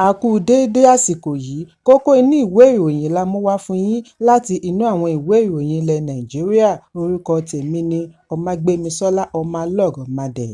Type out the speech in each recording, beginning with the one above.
A kú déédé àsìkò yìí, kókó inú ìwé ìròyìn la mú wá fún yín láti inú àwọn ìwé ìròyìn ilẹ̀ Nàìjíríà. Orúkọ tèmi ni Ọmágbémisọ́lá Ọmọlọ́rọ̀mọdẹ̀.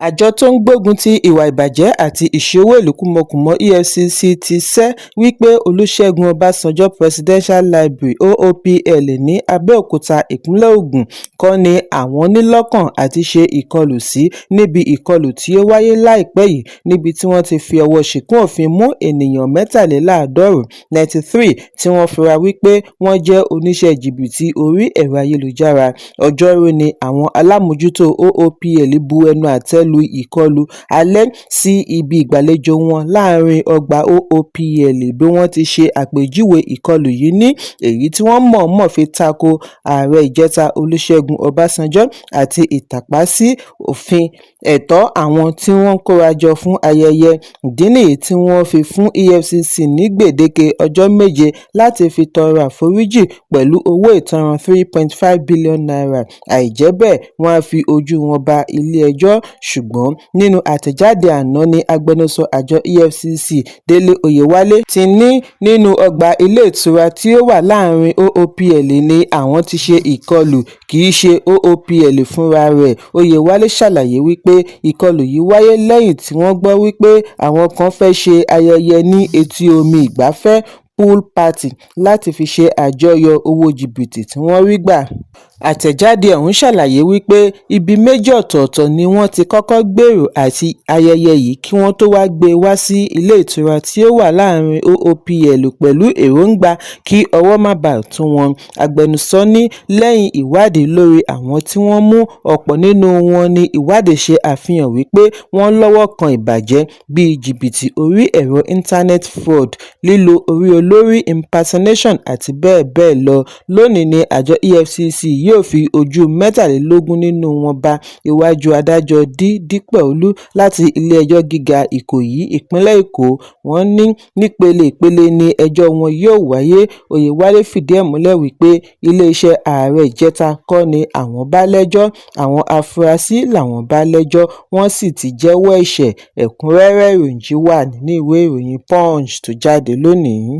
Àjọ tó ń gbógun ti ìwà ìbàjẹ́ àti ìṣòwò ìlú kúmọkùmọ EFCC ti sẹ́ wípé Olúṣẹ́gun Ọbásanjọ́ Presidential Library OOPL ní Abẹ́òkúta ìpínlẹ̀ Ògùn kọ́ ni àwọn ní lọ́kàn àti ṣe ìkọlù sí níbi ìkọlù tí ó wáyé láìpẹ́ yìí níbi tí wọ́n ti fi ọwọ́ ṣìkún òfin mú ènìyàn 93 tí wọ́n fura wípé wọ́n jẹ́ oníṣẹ́ jìbìtì orí ẹ̀rọ ayélujára. Ọjọ́rú ni àwọn alámòjútó OOPL bu ẹnu àtẹ́ lu ìkọlù alẹ́ sí ibi ìgbàlejò wọn láàrin ọgbà OOPL bí wọ́n ti ṣe àpèjúwe ìkọlù yìí ní èyí tí wọ́n mọ̀ọ́mọ̀ fi tako ààrẹ ìjẹta Olúṣẹ́gun Ọbásanjọ́ àti ìtàpá sí òfin ẹ̀tọ́ àwọn tí wọ́n kórajọ fún ayẹyẹ. Ìdí nìyí tí wọ́n fi fún EFCC ní gbèdéke ọjọ́ 7 láti fi tọrọ àforíjì pẹ̀lú owó ìtanràn 3.5 billion naira. Àìjẹ́ bẹ́ẹ̀ wọ́n á fi ojú wọn ba ilé ẹjọ́. Ṣùgbọ́n nínú àtẹ̀jáde àná ni agbẹnusọ àjọ EFCC Délé Oyèwálé ti ní nínú ọgbà ilé ìtura tí ó wà láàrin OOPL ni àwọn ti ṣe ìkọlù, kì í ṣe OOPL fúnra rẹ̀. Oyèwálé ṣàlàyé wípé ìkọlù yìí wáyé lẹ́yìn tí wọ́n gbọ́ wípé àwọn kan fẹ́ ṣe ayẹyẹ ní etí omi ìgbafẹ́ pool party láti fi ṣe àjọyọ̀ owó jìbìtì tí wọ́n rí gbà. Àtẹ̀jáde ọ̀hún ṣàlàyé wípé ibi méjì ọ̀tọ̀ọ̀tọ̀ ni wọ́n ti kọ́kọ́ gbèrò àti ayẹyẹ yìí kí wọ́n tó wá gbé wá sí ilé ìtura tí ó wà láàrin OOPL pẹ̀lú èròǹgbà kí ọwọ́ má bàa tún wọn. Agbẹnusọ ní lẹ́yìn ìwádìí lórí àwọn tí wọ́n mú, ọ̀pọ̀ nínú wọn ni ìwádìí ṣe àfihàn wípé wọ́n lọ́wọ́ kan ìbàjẹ́ bíi jìbìtì orí ẹ̀rọ internet fraud, lílo orí olórí impersonation àti bẹ́ẹ̀ bẹ́ẹ̀ lọ. Lónìí ni àjọ EFCC yóò fi ojú 23 nínú wọn bá iwájú adájọ́ Dípẹ̀olú láti ilé-ẹjọ́ gíga Ìkòyí ìpínlẹ̀ Èkó. Wọ́n ní nípele ìpele ni ẹjọ́ wọn yóò wáyé. Oyèwálé fìdí ẹ̀ múlẹ̀ wípé iléeṣẹ́ ààrẹ ìjẹta kọ́ ni àwọn bá lẹ́jọ́, àwọn afurasí làwọn bá lẹ́jọ́, wọ́n sì ti jẹ́wọ́ ẹ̀ṣẹ̀. Ẹ̀kúnrẹ́rẹ́ ìròyìn wà nínú ìwé ìròyìn Punch tó jáde lónìí.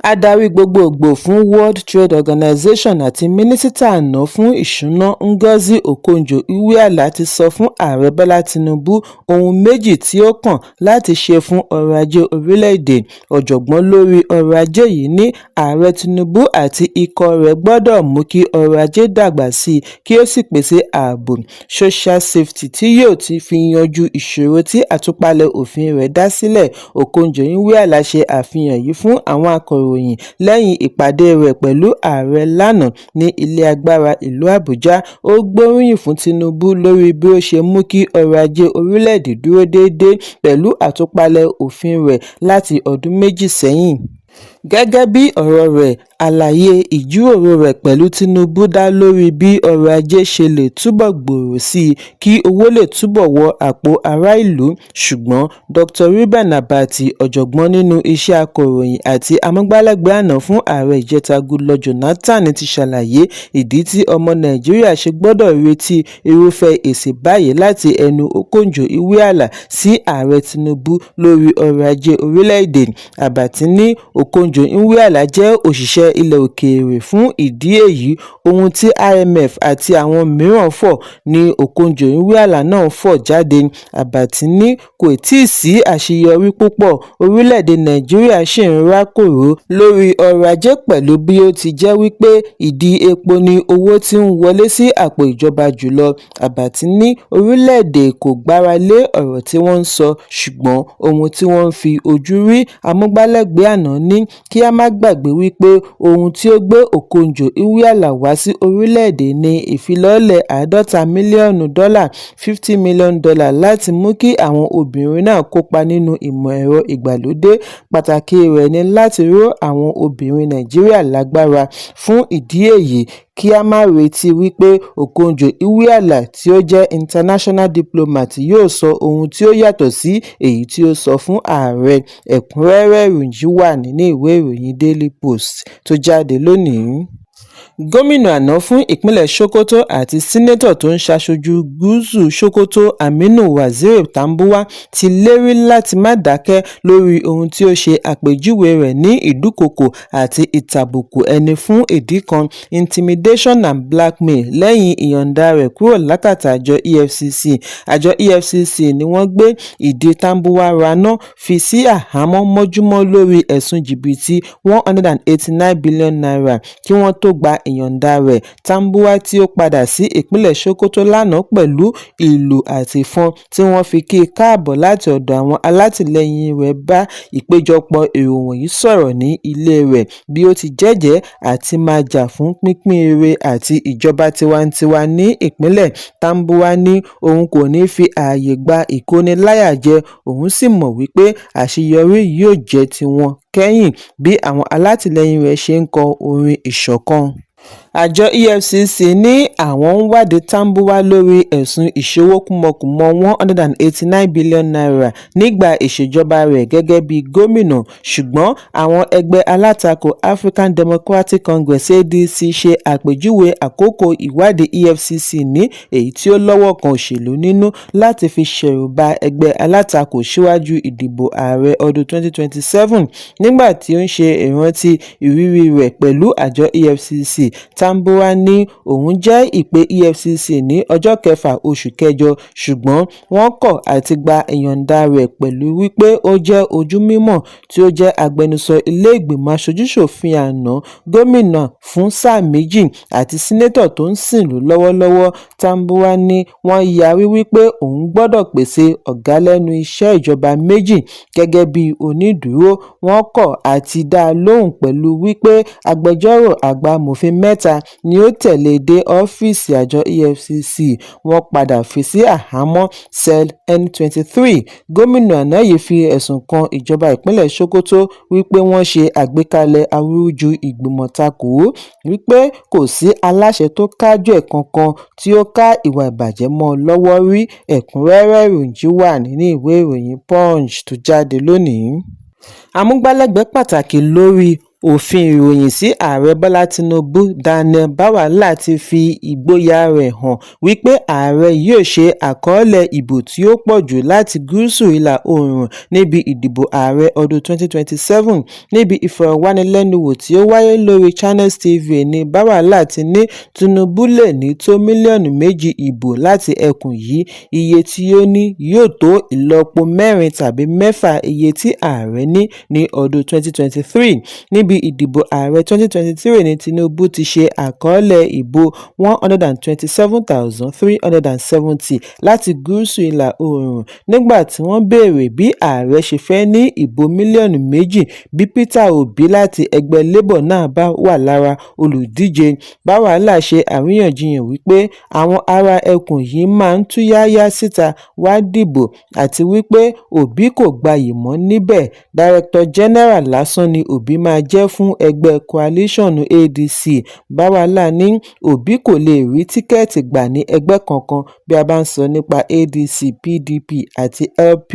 Adarí gbogbogbò fún World Trade Organization àti mínísítà àná fún ìṣúná Ngozi Okonjo-Iweala ti sọ fún ààrẹ Bọ́lá Tinubu ohun méjì tí ó kàn láti ṣe fún ọrọ̀ ajé orílẹ̀-èdè. Ọ̀jọ̀gbọ́n lórí ọrọ̀ ajé yìí ní ààrẹ Tinubu àti ikọ̀ rẹ̀ gbọ́dọ̀ mú kí ọrọ̀ ajé dàgbà sí i kí ó sì pèsè ààbò social safety tí yóò ti fi yanjú ìṣòro tí àtúpalẹ̀ òfin rẹ̀ dá sílẹ̀. Okonjo-Iweala ṣe àfihàn yìí fún àwọn akọ̀ròyìn lẹ́yìn ìpàdé rẹ̀ pẹ̀lú ààrẹ lánàá ní ilé agbára ìlú Àbújá. Ó gbóríyìn fún Tinubu lórí bí ó ṣe mú kí ọrọ̀ ajé orílẹ̀-èdè dúró déédéé pẹ̀lú àtúpalẹ̀ òfin rẹ̀ láti ọdún 2 sẹ́yìn. Gẹ́gẹ́ bí ọ̀rọ̀ rẹ̀, àlàyé ìjíròrò rẹ̀ pẹ̀lú Tinubu dá lórí bí ọrọ̀ ajé ṣe lè túbọ̀ gbòòrò sí i kí owó lè túbọ̀ wọ àpò ará ìlú. Ṣùgbọ́n Dr. Reuben Abati, ọ̀jọ̀gbọ́n nínú iṣẹ́ akọ̀ròyìn àti amúgbálẹ́gbẹ̀ẹ́ àná fún ààrẹ ìjẹta Goodluck Jonathan ti ṣàlàyé ìdí tí ọmọ Nàìjíríà ṣe gbọ́dọ̀ retí irúfẹ́ èsì báyìí láti ẹnu Okonjo-Iweala sí ààrẹ Tinubu lórí ọrọ̀ ajé orílẹ̀-èdè. Abati ní Okonjo-Iweala jẹ́ òṣìṣẹ́ ilẹ̀ òkèèrè, fún ìdí èyí ohun tí IMF àti àwọn mìíràn fọ̀ ni Okonjo-Iweala náà fọ̀ jáde. Abati ní kò tíì sí àṣeyọrí púpọ̀, orílẹ̀-èdè Nàìjíríà ṣì ń rákòrò lórí ọrọ̀ ajé pẹ̀lú bí ó ti jẹ́ wípé ìdí epo ni owó tí ń wọlé sí àpò ìjọba jùlọ. Abati ní orílẹ̀-èdè kò gbára lé ọ̀rọ̀ tí wọ́n ń sọ, ṣùgbọ́n ohun tí wọ́n ń fi ojú rí. Amúgbálẹ́gbẹ̀ẹ́ àná ní kí a má gbàgbé wípé ohun tí ó gbé Okonjo-Iweala wá sí orílẹ̀-èdè ní ìfilọ́lẹ̀ $50 mílíọ̀nù $50 million láti mú kí àwọn obìnrin náà kópa nínú ìmọ̀ ẹ̀rọ ìgbàlódé. Pàtàkì rẹ̀ ni láti ró àwọn obìnrin Nàìjíríà lágbára. Fún ìdí èyí, kí a má retí wípé Okonjo-Iweala tí ó jẹ́ international diplomat yóò sọ ohun tí ó yàtọ̀ sí èyí tí ó sọ fún ààrẹ. Ẹ̀kúnrẹ́rẹ́ ìròyìn wà nínú ìwé ìròyìn Daily Post tó jáde lónìí. Gómìnà àná fún ìpínlẹ̀ Sokoto àti sínétọ̀ tó ń ṣaṣojú Gúúsù Sokoto Aminu Waziri Tambuwa ti lérí láti má dákẹ́ lórí ohun tí ó ṣe àpèjúwe rẹ̀ ní ìdúkokò àti ìtàbùkù ẹni fún ìdí kan intimidation and blackmail lẹ́yìn ìyọ̀ǹda rẹ̀ kúrò lákàtà àjọ EFCC. Àjọ EFCC ni wọ́n gbé ìdí Tambuwa raná fi sí àhámọ́ mọ́júmọ́ lórí ẹ̀sùn jìbìtì n189 billion kí wọ́n tó gba ìyọ̀ǹda rẹ̀. Tambuwa tí ó padà sí ìpínlẹ̀ Sokoto lánàá pẹ̀lú ìlù àti ìfọ́n tí wọ́n fi kí i káàbọ̀ láti ọ̀dọ̀ àwọn alátìlẹyìn rẹ̀ bá ìpéjọpọ̀ èrò wọ̀nyí sọ̀rọ̀ ní ilé rẹ̀ bí ó ti jẹ́jẹ̀ẹ́ àti máa jà fún pínpín ire àti ìjọba tiwantiwa ní ìpínlẹ̀. Tambuwa ní òun kò ní fi ààyè gba ìkóniláyàjẹ, òun sì mọ̀ wípé àṣeyọrí yóò jẹ́ tiwọn kẹ́yìn bí àwọn alátìlẹyìn rẹ̀ ṣe ń kọ orin ìṣọ̀kan. Àjọ EFCC ní àwọn ń wádìí Tambuwa lórí ẹ̀sùn ìṣòwò kúmọkùmọ n189 billion nígbà ìṣèjọba rẹ̀ gẹ́gẹ́ bí gómìnà, ṣùgbọ́n àwọn ẹgbẹ́ alátakò African Democratic Congress (ADC) ṣe àpèjúwe àkókò ìwádìí EFCC ní èyí tí ó lọ́wọ́ kan òṣèlú nínú láti fi ṣẹ̀rù ba ẹgbẹ́ alátakò síwájú ìdìbò ààrẹ ọdún 2027. Nígbà tí ó ń ṣe ìrántí ìrírí rẹ̀ pẹ̀lú àjọ EFCC, Tambuwa ní òun jẹ́ ìpè EFCC ní ọjọ́ 6 oṣù kẹjọ, ṣùgbọ́n wọ́n kọ̀ àti gba ìyọ̀ǹda rẹ̀ pẹ̀lú wípé ó jẹ́ ojú mímọ́ tí ó jẹ́ agbẹnusọ ilé ìgbìmọ̀ aṣojú-ṣòfin àná, gómìnà fún sáà méjì àti sínétọ̀ tó ń sìnlú lọ́wọ́lọ́wọ́. Tambuwa ní wọ́n yarí wípé òun gbọ́dọ̀ pèsè ọ̀gá lẹ́nu iṣẹ́ ìjọba méjì gẹ́gẹ́ bí onídùúró. Wọ́n kọ̀ àti dá a lóhùn pẹ̀lú wípé agbẹjọ́rò àgbà amòfin mẹ́ta ni ó tẹ̀lé dé ọ́fíìsì àjọ EFCC. Wọ́n padà fi sí àhámọ́ Cell N23. Gómìnà àná yìí fi ẹ̀sùn kan ìjọba ìpínlẹ̀ Sokoto wípé wọ́n ṣe àgbékalẹ̀ awúrúju ìgbìmọ̀ takò ó, wípé kò sí aláṣẹ tó kájú ẹ̀ kankan tí ó ká ìwà ìbàjẹ́ mọ́ ọ lọ́wọ́ rí. Ẹ̀kúnrẹ́rẹ́ ìròyìn wà nínú ìwé ìròyìn Punch tó jáde lónìí. Amúgbálẹ́gbẹ̀ẹ́ pàtàkì lórí òfin ìròyìn sí ààrẹ Bọ́lá Tinubu Daniel Bwala ti fi ìgboyà rẹ̀ hàn wípé ààrẹ yóò ṣe àkọọ́lẹ̀ ìbò tí ó pọ̀ jù láti gúúsù ìlà oòrùn níbi ìdìbò ààrẹ ọdún 2027. Níbi ìfọ̀rọ̀wánilẹ́nuwò tí ó wáyé lórí Channels TV ni Bwala ti ní Tinubu lè ní tó mílíọ̀nù 2 ìbò láti ẹkùn yìí, iye tí ó ní yóò tó ìlọ́po 4 tàbí 6 iye tí ààrẹ ní ọdún 2023. Níbi ìdìbò ààrẹ 2023 ni Tinubu ti ṣe àkọọ́lẹ̀ ìbò 127,370 láti gúúsù ìlà oòrùn. Nígbà tí wọ́n béèrè bí ààrẹ ṣe fẹ́ ní ìbò mílíọ̀nù 2 bí Peter Obi láti ẹgbẹ́ Labour náà bá wà lára olùdíje. Bwala ṣe àríyànjiyàn wípé àwọn ará ẹkùn yìí máa ń túyáyá síta wá dìbò àti wípé Obi kò gbayì mọ́ níbẹ̀. Director General lásán ni Obi máa jẹ́ fún ẹgbẹ́ coalition ADC. Bwala ní Obi kò lè rí tíkẹ́ẹ̀tì gbà ní ẹgbẹ́ kankan bí a bá ń sọ nípa ADC, PDP àti LP.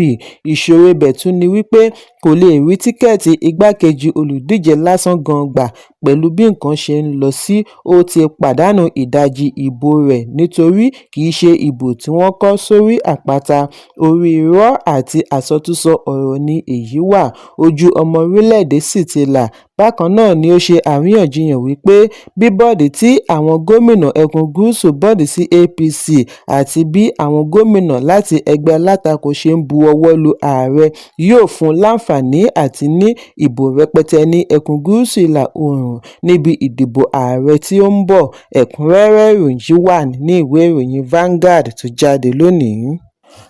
Ìṣòro ibẹ̀ tún ni wípé kò lè rí tíkẹ́ẹ̀tì igbákejì olùdíje lásán gan gbà. Pẹ̀lú bí nǹkan ṣe ń lọ sí, ó ti pàdánù ìdajì ìbò rẹ̀ nítorí kìí ṣe ìbò tí wọ́n kọ́ sórí àpáta. Orí irọ́ àti àsọtúnsọ ọ̀rọ̀ ni èyí wà. Ojú ọmọ orílẹ̀-èdè sì ti là. Bákan náà ni ó ṣe àríyànjiyàn wípé bíbọ́ọ̀dì tí àwọn gómìnà ẹkùn gúúsù bọ́ọ̀dì sí APC àti bí àwọn gómìnà láti ẹgbẹ́ alátakò ṣe ń bu ọwọ́ lu ààrẹ yóò fún láǹfààní àti ní ìbò rẹpẹtẹ ní ẹkùn gúúsù ìlà oòrùn níbi ìdìbò ààrẹ tí ó ń bọ̀. Ẹ̀kúnrẹ́rẹ́ ìròyìn wà ní ìwé ìròyìn Vanguard tó jáde lónìí.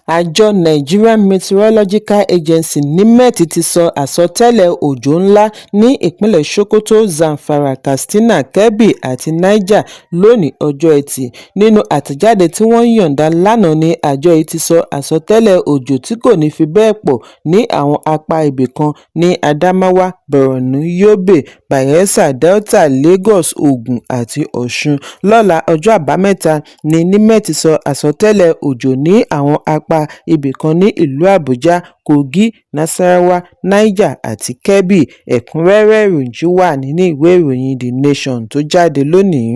Àjọ Nigerian Meteorological Agency (NIMET) ti sọ àsọtẹ́lẹ̀ òjò ńlá ní ìpínlẹ̀ Sokoto, Zamfara, Katsina, Kebbi àti Niger lónìí ọjọ́ Ẹtì. Nínú àtẹ̀jáde tí wọ́n yọ̀ǹda lánàá ni àjọ yìí ti sọ àsọtẹ́lẹ̀ òjò tí kò ní fi bẹ́ẹ̀ pọ̀ ní àwọn apá ibì kan ní Adamawa, Borno, Yobe, Bayelsa, Delta, Lagos, Ogun àti Ọ̀ṣun. Lọ́la ọjọ́ Àbámẹ́ta ni NIMET sọ àsọtẹ́lẹ̀ òjò ní àwọn apá ibì kan ní ìlú Àbújá, Kogi, Nasarawa, Niger àti Kebbi. Ẹ̀kúnrẹ́rẹ́ ìròyìn wà nínú ìwé ìròyìn The Nation tó jáde lónìí.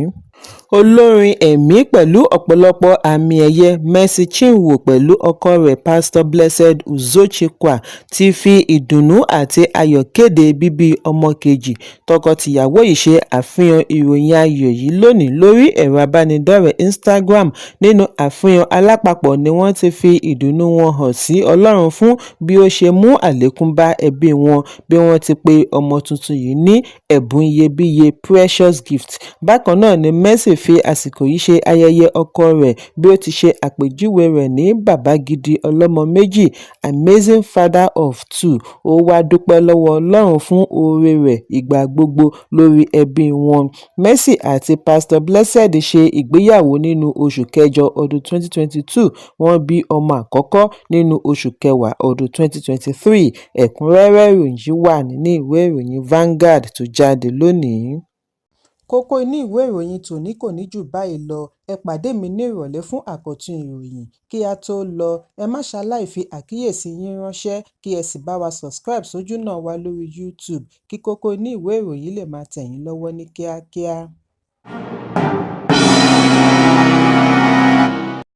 Olórin ẹ̀mí pẹ̀lú ọ̀pọ̀lọpọ̀ àmì ẹ̀yẹ Mercy Chinwo pẹ̀lú ọkọ rẹ̀ Pastor Blessed Uzochukwu ti fi ìdùnnú àti ayọ̀ kéde bíbí ọmọ kejì. Tọkọ-tìyàwó yìí ṣe àfihàn ìròyìn ayọ̀ yìí lónìí lórí ẹ̀rọ abánidọ́rẹ̀ẹ́ Instagram. Nínú àfihàn alápapọ̀ ni wọ́n ti fi ìdùnnú wọn hàn sí Ọlọ́run fún bí ó ṣe mú àlékún bá ẹbí wọn bí wọ́n ti pe ọmọ tuntun yìí ní ẹ̀bùn iyebíye precious gift. Bákan náà ni Mercy fi àsìkò yìí ṣe ayẹyẹ ọkọ rẹ̀ bí ó ti ṣe àpèjúwe rẹ̀ ní bàbá gidi ọlọ́mọ méjì, amazing father of two. Ó wá dúpẹ́ lọ́wọ́ Ọlọ́run fún oore rẹ̀ ìgbà gbogbo lórí ẹbí wọn. Mercy àti Pastor Blessed ṣe ìgbéyàwó nínú oṣù kẹjọ ọdún 2022. Wọ́n bí ọmọ àkọ́kọ́ nínú oṣù kẹwàá ọdún 2023. Ẹ̀kúnrẹ́rẹ́ ìròyìn wà nínú ìwé ìròyìn Vanguard tó jáde lónìí. Kókó inú ìwé ìròyìn tòní kò ní jù báyìí lọ. Ẹ pàdé mi ní ìrọ̀lẹ́ fún àkọ́tún ìròyìn. Kí a tó lọ, ẹ má ṣaláì fi àkíyèsí yín ránṣẹ́ kí ẹ sì bá wa subscribe sójú náà wá lórí YouTube kí kókó inú ìwé ìròyìn lè máa tẹ̀ yín lọ́wọ́ ní kíákíá.